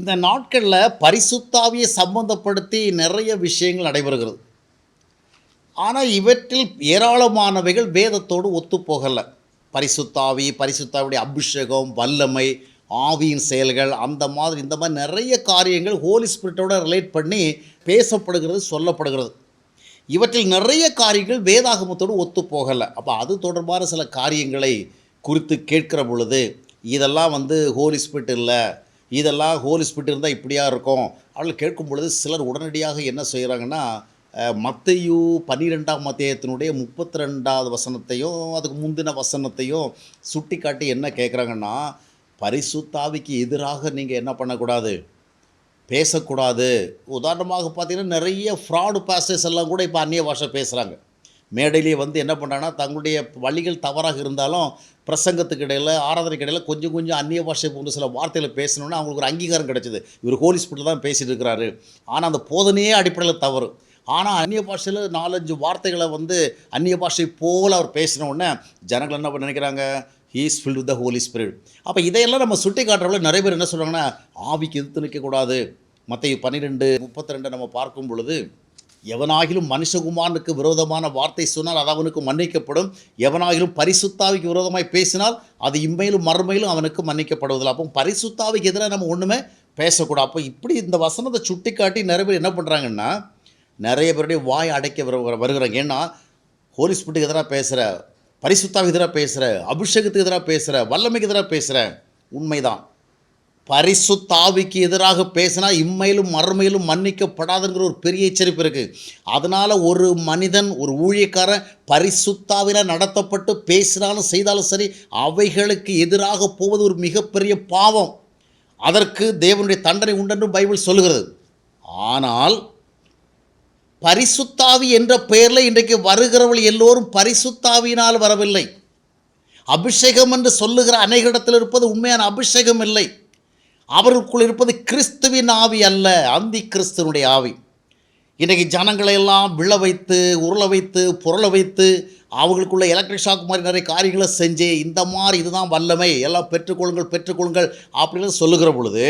இந்த நாட்களில் பரிசுத்தாவியை சம்பந்தப்படுத்தி நிறைய விஷயங்கள் நடைபெறுகிறது. ஆனால் இவற்றில் ஏராளமானவைகள் வேதத்தோடு ஒத்துப்போகலை. பரிசுத்தாவியுடைய அபிஷேகம், வல்லமை, ஆவியின் செயல்கள், அந்த மாதிரி இந்த மாதிரி நிறைய காரியங்கள் ஹோலி ஸ்பிரிட்டோட ரிலேட் பண்ணி பேசப்படுகிறது, சொல்லப்படுகிறது. இவற்றில் நிறைய காரியங்கள் வேதாகமத்தோடு ஒத்துப்போகலை. அப்போ அது தொடர்பான சில காரியங்களை குறித்து கேட்கிற பொழுது, இதெல்லாம் ஹோலி ஸ்பிரிட் இல்லை, இதெல்லாம் ஹோலி ஸ்பிரிட் இருந்தால் இப்படியா இருக்கும் அவர்கள் கேட்கும் பொழுது சிலர் உடனடியாக என்ன செய்கிறாங்கன்னா, மத்தேயு 12ஆம் அத்தியாயத்தினுடைய 32வது வசனத்தையும் அதுக்கு முந்தின வசனத்தையும் சுட்டி காட்டி என்ன கேட்குறாங்கன்னா, பரிசுத்தாவிக்கு எதிராக நீங்கள் என்ன பண்ணக்கூடாது, பேசக்கூடாது. உதாரணமாக பார்த்தீங்கன்னா, நிறைய ஃப்ராடு பாஸ்டர்ஸ் எல்லாம் கூட இப்போ அந்நிய பாஷை பேசுகிறாங்க. மேடையிலேயே என்ன பண்ணுறாங்கன்னா, தங்களுடைய வழிகள் தவறாக இருந்தாலும் பிரசங்கத்துக்கு இடையில், ஆராதனைக்கு இடையில் கொஞ்சம் கொஞ்சம் அந்நிய பாஷை போன்ற சில வார்த்தைகளை பேசணுன்னா அவங்களுக்கு ஒரு அங்கீகாரம் கிடைச்சிது. இவர் ஹோலி ஸ்பிரிட்டில் தான் பேசிகிட்டு இருக்கிறாரு. ஆனால் அந்த போதனையே அடிப்படையில் தவறு. ஆனால் அந்நிய பாஷையில் 4-5 வார்த்தைகளை அந்நிய பாஷை போல் அவர் பேசின உடனே ஜனங்கள் என்ன நினைக்கிறாங்க, he is filled with the holy spirit. அப்போ இதையெல்லாம் நம்ம சுட்டி காட்டுறவங்கள நிறைய பேர் என்ன சொல்கிறாங்கன்னா, ஆவிக்கு எதிர்த்து நிற்கக்கூடாது. மத்தேயு 12:32 நம்ம பார்க்கும் பொழுது, எவனாகிலும் மனுஷகுமாரனுக்கு விரோதமான வார்த்தை சொன்னால் அது அவனுக்கு மன்னிக்கப்படும், எவனாகிலும் பரிசுத்தாவிக்கு விரோதமாய் பேசினால் அது இம்மையிலும் மறுமையிலும் அவனுக்கு மன்னிக்கப்படுவதில்லை. அப்போ பரிசுத்தாவிக்கு எதிராக நம்ம ஒன்றுமே பேசக்கூடாது. அப்போ இப்படி இந்த வசனத்தை சுட்டி காட்டி நிறைய பேர் என்ன பண்ணுறாங்கன்னா, நிறைய பேருடைய வாய் அடைக்க வருகிறாங்க. ஏன்னா ஹோலி ஸ்பிரிட்டுக்கு எதிராக பேசுகிற, பரிசுத்தாவுக்கு எதிராக பேசுகிற, அபிஷேகத்துக்கு எதிராக பேசுகிற, வல்லமைக்கு எதிராக பேசுகிற. உண்மைதான், பரிசுத்தாவிக்கு எதிராக பேசினா இம்மையிலும் மறுமையிலும் மன்னிக்கப்படாதுங்கிற ஒரு பெரிய எச்சரிப்பு இருக்குது. அதனால் ஒரு மனிதன், ஒரு ஊழியக்காரன் பரிசுத்தாவினால் நடத்தப்பட்டு பேசினாலும் செய்தாலும் சரி, அவைகளுக்கு எதிராக போவது ஒரு மிகப்பெரிய பாவம். அதற்கு தேவனுடைய தண்டனை உண்டென்று பைபிள் சொல்லுகிறது. ஆனால் பரிசுத்தாவி என்ற பெயரில் இன்றைக்கு வருகிறவர்கள் எல்லோரும் பரிசுத்தாவியினால் வரவில்லை. அபிஷேகம் என்று சொல்லுகிற அநேகரிடத்தில் இருப்பது உண்மையான அபிஷேகம் இல்லை. அவர்களுக்குள் இருப்பது கிறிஸ்துவின் ஆவி அல்ல, அந்தி கிறிஸ்துவனுடைய ஆவி. இன்றைக்கு ஜனங்களை எல்லாம் விழ வைத்து, உருள வைத்து, புரள வைத்து, அவங்களுக்குள்ள எலக்ட்ரிக் ஷாக் மாதிரி நிறைய காரியங்களை செஞ்சு, இந்த மாதிரி இதுதான் வல்லமை, எல்லாம் பெற்றுக்கொள்ளுங்கள் அப்படின்னு சொல்லுகிற பொழுது,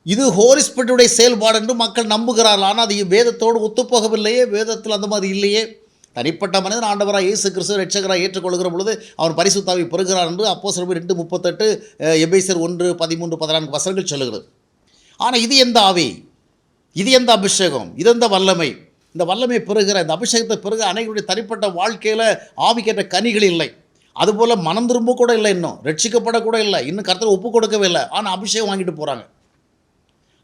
இது ஹோலி ஸ்பிரிட்டுடைய செயல்பாடு என்று மக்கள் நம்புகிறார்கள். ஆனால் அது வேதத்தோடு ஒத்துப்போகவில்லையே, வேதத்தில் அந்த மாதிரி இல்லையே. தனிப்பட்ட மனிதன் ஆண்டவராக இயேசு கிறிஸ்துவை இரட்சகராக ஏற்றுக்கொள்கிற பொழுது அவன் பரிசுத்தாவி பெறுகிறார் என்று அப்போஸ்தலர் 2:38, எபேசியர் 1:13-14 வசனங்கள் சொல்லுகிறது. ஆனால் இது எந்த ஆவி, இது எந்த அபிஷேகம், இது எந்த வல்லமை? இந்த வல்லமை பெறுகிற, இந்த அபிஷேகத்தை பெறுகிற அனைவருடைய தனிப்பட்ட வாழ்க்கையில் ஆவிக்கேற்ற கனிகள் இல்லை. அதுபோல் மனம் திரும்ப கூட இல்லை, இன்னும் ரட்சிக்கப்படக்கூட இல்லை, இன்னும் கர்த்தரை ஒப்பு கொடுக்கவே இல்லை. ஆனால் அபிஷேகம் வாங்கிட்டு போகிறாங்க.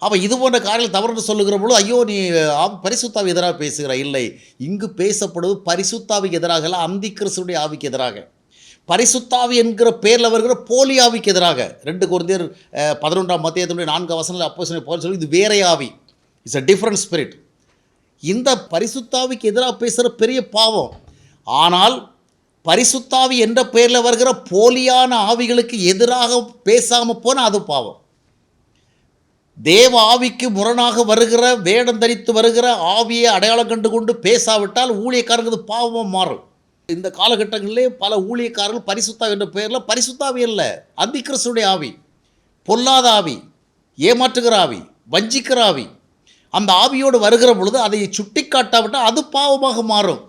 அப்போ இது போன்ற காரியங்கள் தவறு சொல்லுகிற பொழுது, ஐயோ நீ பரிசுத்தாவி எதிராக பேசுகிற. இல்லை, இங்கு பேசப்படுவது பரிசுத்தாவிக்கு எதிராக இல்லை, அந்தி கிறிஸ்துடைய ஆவிக்கு எதிராக, பரிசுத்தாவி என்கிற பேரில் வருகிற போலி ஆவிக்கு எதிராக. 2 கொரிந்தியர் 11ஆம் அத்தியாயத்தினுடைய 4 வசனங்கள் அப்போஸ்தலன் பவுல் சொல்லி, இது வேற ஆவி, இட்ஸ் அ டிஃப்ரெண்ட் ஸ்பிரிட். இந்த பரிசுத்தாவிக்கு எதிராக பேசுகிற பெரிய பாவம். ஆனால் பரிசுத்தாவி என்ற பெயரில் வருகிற போலியான ஆவிகளுக்கு எதிராக பேசாமல் போனால் அது பாவம். தேவ ஆவிக்கு முரணாக வருகிற, வேடம் தரித்து வருகிற ஆவியை அடையாளம் கண்டு கொண்டு பேசாவிட்டால் ஊழியக்காரங்கிறது பாவமாக மாறும். இந்த காலகட்டங்களிலே பல ஊழியக்காரர்கள் பரிசுத்தாவி என்ற பெயரில், பரிசுத்தாவி அல்ல, அந்தி கிறிஸ்துடைய ஆவி, பொல்லாத ஆவி, ஏமாற்றுகிற ஆவி, வஞ்சிக்கிற ஆவி. அந்த ஆவியோடு வருகிற பொழுது அதை சுட்டி காட்டாவிட்டால் அது பாவமாக மாறும்.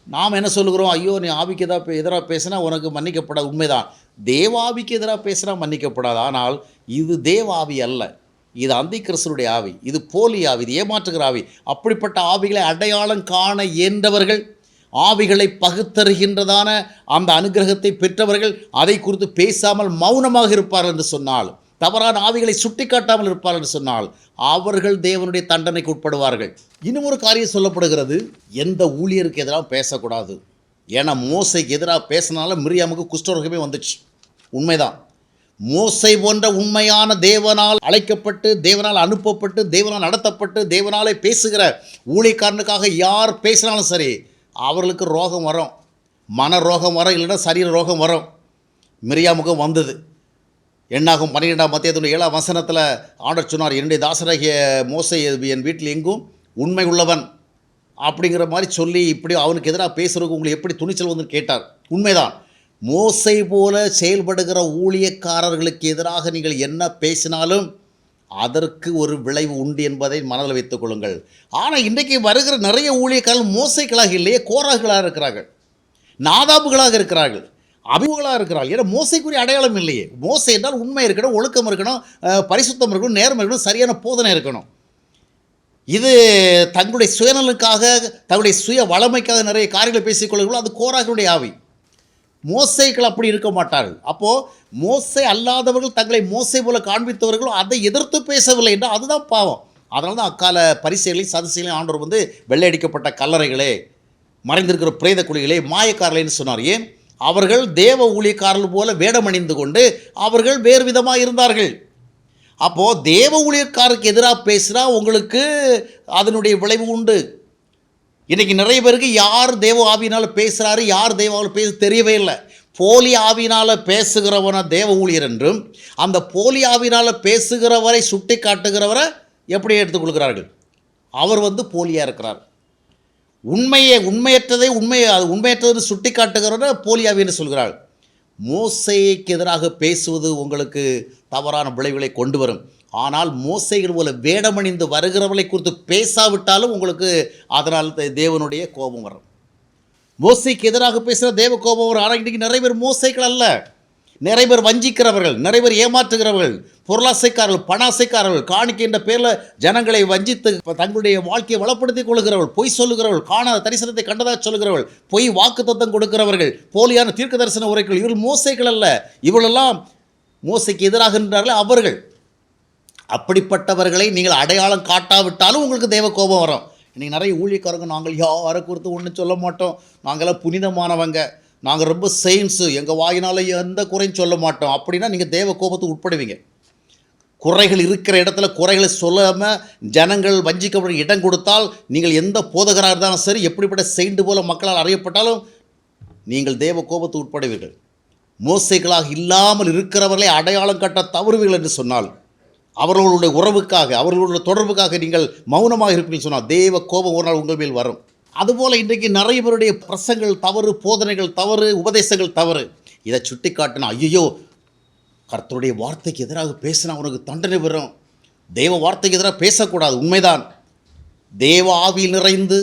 நாம் என்ன சொல்லுகிறோம், ஐயோ நீ ஆவிக்கு எதிராக பேசினா உனக்கு மன்னிக்கப்படாது. உண்மைதான், தேவாவிக்கு எதிராக பேசினா மன்னிக்கப்படாது. ஆனால் இது தேவாவி அல்ல, இது அந்தி கிறிஸ்துடைய ஆவி, இது போலி ஆவி, இது ஏமாற்றுகிற ஆவி. அப்படிப்பட்ட ஆவிகளை அடையாளம் காண இயன்றவர்கள், ஆவிகளை பகுத்தறிகின்றதான அந்த அனுகிரகத்தை பெற்றவர்கள் அதை குறித்து பேசாமல் மௌனமாக இருப்பார்கள் என்று சொன்னால், தவறான ஆவிகளை சுட்டி காட்டாமல் இருப்பார்கள் என்று சொன்னால், அவர்கள் தேவனுடைய தண்டனைக்கு உட்படுவார்கள். இன்னும் ஒரு காரியம் சொல்லப்படுகிறது, எந்த ஊழியருக்கு எதிராக பேசக்கூடாது. ஏன்னா மோசைக்கு எதிராக பேசினால மிரியாமுக்கு குஷ்டரோகமே வந்துச்சு. உண்மைதான், மோசை போன்ற உண்மையான தேவனால் அழைக்கப்பட்டு, தேவனால் அனுப்பப்பட்டு, தேவனால் நடத்தப்பட்டு, தேவனாலே பேசுகிற ஊழியக்காரனுக்காக யார் பேசினாலும் சரி, அவர்களுக்கு ரோகம் வரும், மன ரோகம் வரும், இல்லைன்னா சரீர ரோகம் வரும். மிரியாமுகம் வந்தது. என்னாகும் 12ஆம் அத்தியாயத்தினுடைய 7ஆம் வசனத்தில் ஆண்டவர் சொன்னார், என்னுடைய தாசராகிய மோசை என் வீட்டில் எங்கும் உண்மை உள்ளவன் அப்படிங்கிற மாதிரி சொல்லி, இப்படி அவனுக்கு எதிராக பேசுகிறதுக்கு உங்களுக்கு எப்படி துணிச்சல் வந்து கேட்டார். உண்மைதான், மோசை போல செயல்படுகிற ஊழியக்காரர்களுக்கு எதிராக நீங்கள் என்ன பேசினாலும் அதற்கு ஒரு விளைவு உண்டு என்பதை மனதில் வைத்துக் கொள்ளுங்கள். ஆனால் இன்றைக்கு வருகிற நிறைய ஊழியக்காரர்கள் மோசைகளாக இல்லையே, கோராகளாக இருக்கிறார்கள், நாதாபுகளாக இருக்கிறார்கள், அபிமுகளாக இருக்கிறார்கள். ஏன்னா மோசைக்குரிய அடையாளம் இல்லையே. மோசை என்றால் உண்மை இருக்கணும், ஒழுக்கம் இருக்கணும், பரிசுத்தம் இருக்கணும், நேர்மை இருக்கணும், சரியான போதனை இருக்கணும். இது தங்களுடைய சுயநலுக்காக, தங்களுடைய சுய வளமைக்காக நிறைய காரியங்களை பேசிக்கொள்ளுங்களோ, அது கோராகனுடைய ஆவி. மோசைகள் அப்படி இருக்க மாட்டார்கள். அப்போது மோசை அல்லாதவர்கள் தங்களை மோசை போல காண்பித்தவர்களும் அதை எதிர்த்து பேசவில்லை என்றால் அதுதான் பாவம். அதனால தான் அக்கால பரிசைகளையும் சதுசைகளையும் ஆண்டவர் வந்து வெள்ளையடிக்கப்பட்ட கல்லறைகளே, மறைந்திருக்கிற பிரேத குழிகளே, மாயக்காரர்களேன்னு சொன்னார். ஏன்? அவர்கள் தேவ ஊழியக்காரர்கள் போல வேடமணிந்து கொண்டு அவர்கள் வேறு விதமாக இருந்தார்கள். அப்போது தேவ ஊழியக்காரருக்கு எதிராக பேசுகிறா உங்களுக்கு அதனுடைய விளைவு உண்டு. இன்றைக்கி நிறைய பேருக்கு யார் தேவ ஆவியினால் பேசுகிறாரு, யார் தேவாவில் பேச தெரியவே இல்லை. போலி ஆவினால் பேசுகிறவனை தேவ ஊழியர் என்றும், அந்த போலி ஆவினால் பேசுகிறவரை சுட்டி காட்டுகிறவரை எப்படி எடுத்துக்கொள்கிறார்கள்? அவர் வந்து போலியாக இருக்கிறார். உண்மையற்றதை சுட்டி காட்டுகிறவரை போலி ஆவி என்று சொல்கிறார்கள். மோசைக்கு எதிராக பேசுவது உங்களுக்கு தவறான விளைவுகளை கொண்டு வரும். ஆனால் மோசைகள் போல வேடமணிந்து வருகிறவர்களை குறித்து பேசாவிட்டாலும் உங்களுக்கு அதனால் தேவனுடைய கோபம் வரும். மோசைக்கு எதிராக பேசுகிற தேவ கோபம் வரும். ஆனால் இன்றைக்கி நிறைய பேர் மோசைகள் அல்ல, நிறைய பேர் வஞ்சிக்கிறவர்கள், நிறைய பேர் ஏமாற்றுகிறவர்கள், பொருளாசைக்காரர்கள், பணாசைக்காரர்கள், காணிக்கை என்ற பேரில் ஜனங்களை வஞ்சித்து தங்களுடைய வாழ்க்கையை வளப்படுத்திக் கொள்கிறவர்கள், பொய் சொல்லுகிறவர்கள், காணாத தரிசனத்தை கண்டதாக சொல்லுகிறவர்கள், பொய் வாக்கு தத்தம் கொடுக்கிறவர்கள், போலியான தீர்க்க தரிசன உரைகள், இவர்கள் மோசைகள் அல்ல. இவர்களெல்லாம் மோசைக்கு எதிராக நின்றார்களே அவர்கள். அப்படிப்பட்டவர்களை நீங்கள் அடையாளம் காட்டாவிட்டாலும் உங்களுக்கு தேவ கோபம் வரும். இன்றைக்கி நிறைய ஊழியக்காரங்க, நாங்கள் யாரை குறித்து ஒன்றும் சொல்ல மாட்டோம், நாங்களாம் புனிதமானவங்க, நாங்கள் ரொம்ப செயின்ஸு, எங்கள் வாயினால் எந்த குறையும் சொல்ல மாட்டோம் அப்படின்னா நீங்கள் தேவ கோபத்துக்கு உட்படுவீங்க. குறைகள் இருக்கிற இடத்துல குறைகளை சொல்லாமல் ஜனங்கள் வஞ்சிக்கப்பட இடம் கொடுத்தால் நீங்கள் எந்த போதகராக இருந்தாலும் சரி, எப்படிப்பட்ட செயின்ட் போல மக்களால் அறியப்பட்டாலும் நீங்கள் தேவ கோபத்துக்கு உட்படுவீர்கள். மோசைகளாக இல்லாமல் இருக்கிறவர்களை அடையாளம் கட்ட தவறுவீர்கள் என்று சொன்னால், அவர்களுடைய உறவுக்காக, அவர்களுடைய தொடர்புக்காக நீங்கள் மௌனமாக இருப்பீர்கள் சொன்னால் தேவ கோபம் ஒரு நாள் உங்கள் மேல் வரும். அதுபோல் இன்றைக்கு நிறைய பேருடைய பிரசங்கள் தவறு, போதனைகள் தவறு, உபதேசங்கள் தவறு. இதை சுட்டி காட்டினா ஐயோ கர்த்தருடைய வார்த்தைக்கு எதிராக பேசினா உனக்கு தண்டனை வரும், தேவ வார்த்தைக்கு எதிராக பேசக்கூடாது. உண்மைதான். தேவ ஆவியில் நிறைந்து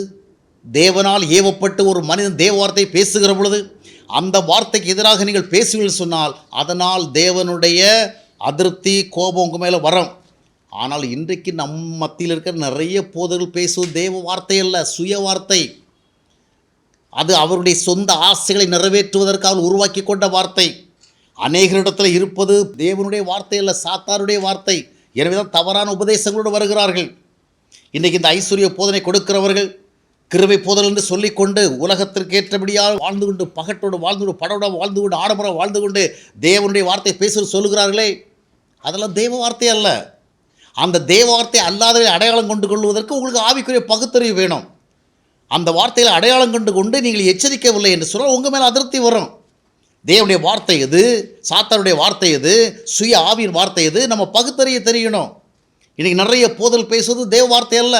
தேவனால் ஏவப்பட்டு ஒரு மனிதன் தேவ வார்த்தையை பேசுகிற பொழுது அந்த வார்த்தைக்கு எதிராக நீங்கள் பேசுவீர்கள் சொன்னால் அதனால் தேவனுடைய அதிருப்தி, கோபம் உங்கள் மேலே வரும். ஆனால் இன்றைக்கு நம் மத்தியில் இருக்கிற நிறைய போதர்கள் பேசுவது தேவ வார்த்தை அல்ல, சுய வார்த்தை. அது அவருடைய சொந்த ஆசைகளை நிறைவேற்றுவதற்கு அவர் உருவாக்கி கொண்ட வார்த்தை. அநேகரிடத்தில் இருப்பது தேவனுடைய வார்த்தை அல்ல, சாத்தாருடைய வார்த்தை. எனவே தான் தவறான உபதேசங்களோடு வருகிறார்கள். இன்றைக்கு இந்த ஐஸ்வர்ய போதனை கொடுக்கிறவர்கள் கிருபை போதல் என்று சொல்லிக்கொண்டு உலகத்திற்கு ஏற்றபடியாக வாழ்ந்து கொண்டு, பகட்டோடு வாழ்ந்து கொண்டு, படோட வாழ்ந்து கொண்டு, ஆடம்பரம் வாழ்ந்து கொண்டு தேவனுடைய வார்த்தை பேசுவது சொல்லுகிறார்களே, அதெல்லாம் தேவ வார்த்தை அல்ல. அந்த தேவ வார்த்தை அல்லாதவை அடையாளம் கொண்டு கொள்வதற்கு உங்களுக்கு ஆவிக்குரிய பகுத்தறிவு வேணும். அந்த வார்த்தைகளை அடையாளம் கண்டு கொண்டு நீங்கள் எச்சரிக்கவில்லை என்று சொன்னால் உங்கள் மேலே அதிருப்தி வரும். தேவனுடைய வார்த்தை எது, சாத்தானுடைய வார்த்தை எது, சுய ஆவியின் வார்த்தை எது, நம்ம பகுத்தறிய தெரியணும். இன்றைக்கி நிறைய போதல் பேசுவது தேவ வார்த்தை அல்ல.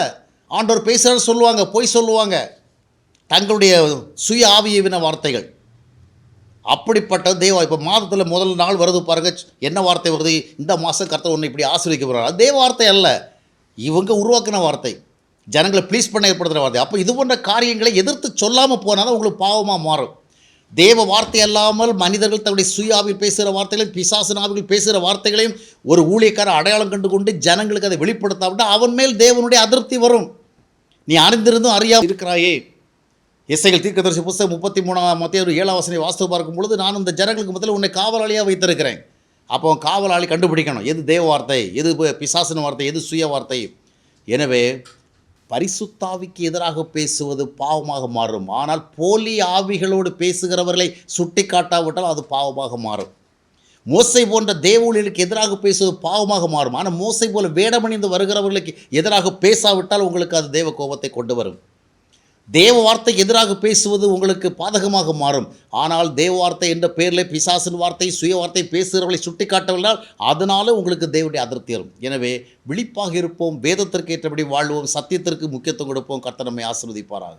ஆண்டவர் பேசுகிறார் சொல்லுவாங்க, பொய் சொல்லுவாங்க, தங்களுடைய சுய ஆவியவின வார்த்தைகள். அப்படிப்பட்ட தேவ இப்போ மாதத்தில் முதல் நாள் வருது பாருங்கள், என்ன வார்த்தை வருது, இந்த மாதம் கர்த்தர் ஒன்று இப்படி ஆசீர்வதிக்க போகிறார். அது தேவ வார்த்தை அல்ல, இவங்க உருவாக்கின வார்த்தை, ஜனங்களை ப்ளீஸ் பண்ண ஏற்படுத்துகிற வார்த்தை. அப்போ இது போன்ற காரியங்களை எதிர்த்து சொல்லாமல் போனால் தான் உங்களுக்கு பாவமாக மாறும். தேவ வார்த்தை அல்லாமல் மனிதர்கள் தன்னுடைய சுய ஆவியில் பேசுகிற வார்த்தைகளையும் பிசாசின் ஆவியில் பேசுகிற வார்த்தைகளையும் ஒரு ஊழியக்காரர் அடையாளம் கண்டு கொண்டு ஜனங்களுக்கு அதை வெளிப்படுத்தாவிட்டால் அவன் மேல் தேவனுடைய அதிருப்தி வரும். நீ அறிந்திருந்தும் அறியாமல் இருக்கிறாயே. எசேக்கியேல் தீர்க்கதரிசி புத்தகம் 33:7 வாஸ்து பார்க்கும் பொழுது நான் இந்த ஜனங்களுக்கு முதல்ல உன்னை காவலாளியாக வைத்திருக்கிறேன். அப்போ காவலாளி கண்டுபிடிக்கணும், எது தேவ வார்த்தை, எது பிசாசின் வார்த்தை, எது சுய வார்த்தை. எனவே பரிசுத்தாவிக்கு எதிராக பேசுவது பாவமாக மாறும். ஆனால் போலி ஆவிகளோடு பேசுகிறவர்களை சுட்டி காட்டாவிட்டால் அது பாவமாக மாறும். மோசை போன்ற தேவ ஊழியர்களுக்கு எதிராக பேசுவது பாவமாக மாறும். ஆனால் மோசை போல வேடமணிந்து வருகிறவர்களுக்கு எதிராக பேசாவிட்டால் உங்களுக்கு அது தேவ கோபத்தை கொண்டு வரும். தேவ வார்த்தைக்கு எதிராக பேசுவது உங்களுக்கு பாதகமாக மாறும். ஆனால் தேவ வார்த்தை என்ற பெயரில் பிசாசின் வார்த்தை, சுய வார்த்தை பேசுகிறவர்களை சுட்டி காட்டவில்லை, அதனால உங்களுக்கு தேவனுடைய அதிருப்தி வரும். எனவே விழிப்பாக இருப்போம், வேதத்திற்கு ஏற்றபடி வாழ்வோம், சத்தியத்திற்கு முக்கியத்துவம் கொடுப்போம். கர்த்தர் நம்மை ஆசீர்வதிப்பாராக.